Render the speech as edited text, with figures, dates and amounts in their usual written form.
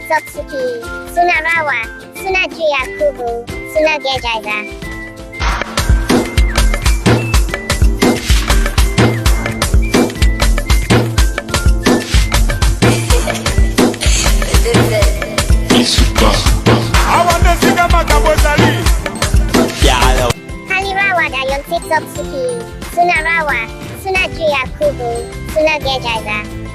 Sotsuki, Sunarawa, Sunajia Kubu, Sunagejaiza. Halirawa dayon Sotsuki, Sunarawa, Sunajia Kubu, Sunagejaiza.